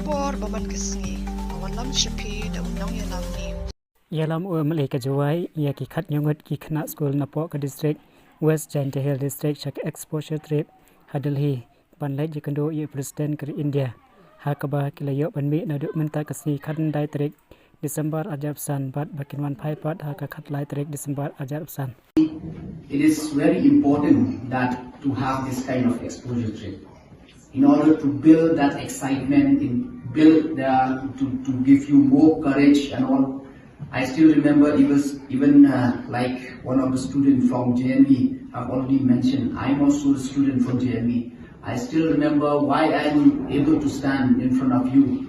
kubor baman kesngi awan lam shipi da unang Ïalam news. Ïalam MLA ka Jowai ia ki khat ngut ki khana school na po ka district West Giant Hill district shak exposure trip hadalhi banlai jikando ia president ke India hakaba kilayo banmi na du menta kasi khan dai trek December ajar san bat bakinwan phai pat haka khat lai trek December ajar san. It is very important that to have this kind of exposure trip in order to build that excitement, to give you more courage and all. I still remember even like one of the students from JNV have already mentioned. I'm also a student from JNV. I still remember why I'm able to stand in front of you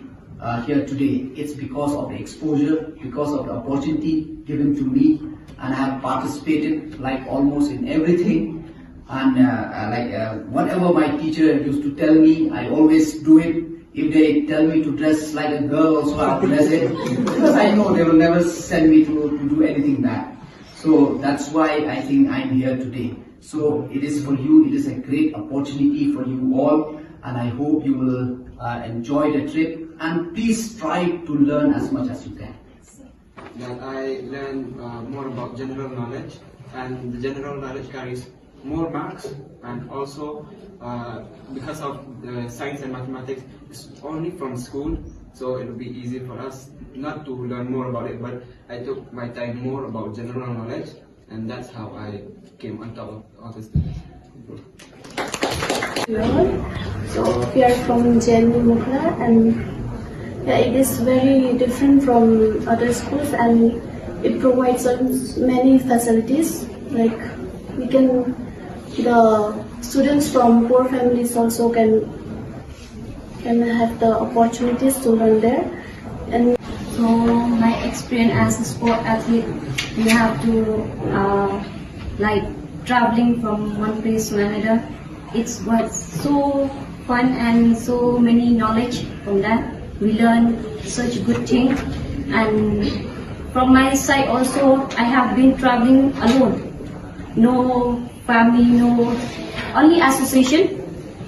here today. It's because of the exposure, because of the opportunity given to me, and I have participated like almost in everything. And whatever my teacher used to tell me, I always do it. If they tell me to dress like a girl, also I'll dress it, because I know they will never send me to do anything bad. So that's why I think I'm here today. So it is for you, it is a great opportunity for you all, and I hope you will enjoy the trip, and please try to learn as much as you can. That I learn more about general knowledge, and the general knowledge carries more marks, and also because of the science and mathematics, it's only from school, so it will be easy for us not to learn more about it, but I took my time more about general knowledge, and that's how I came on top of all this. So we are from JNV Mukla, and it is very different from other schools, and it provides us many facilities. Like the students from poor families also can have the opportunities to learn there. And so my experience as a sport athlete, we have to like traveling from one place to another. It was so fun and so many knowledge from that. We learn such good thing, and from my side also I have been traveling alone. No family, no only association,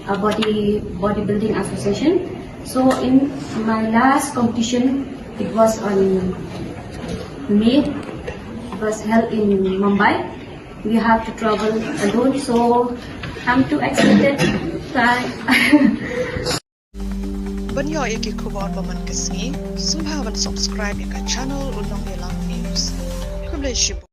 a bodybuilding association. So in my last competition, it was on May. It was held in Mumbai. We have to travel alone, so I'm too excited. Banyo iki kubor baman kesngi subhawan subscribe ka channel unang Ïalam news. Kublai shibu.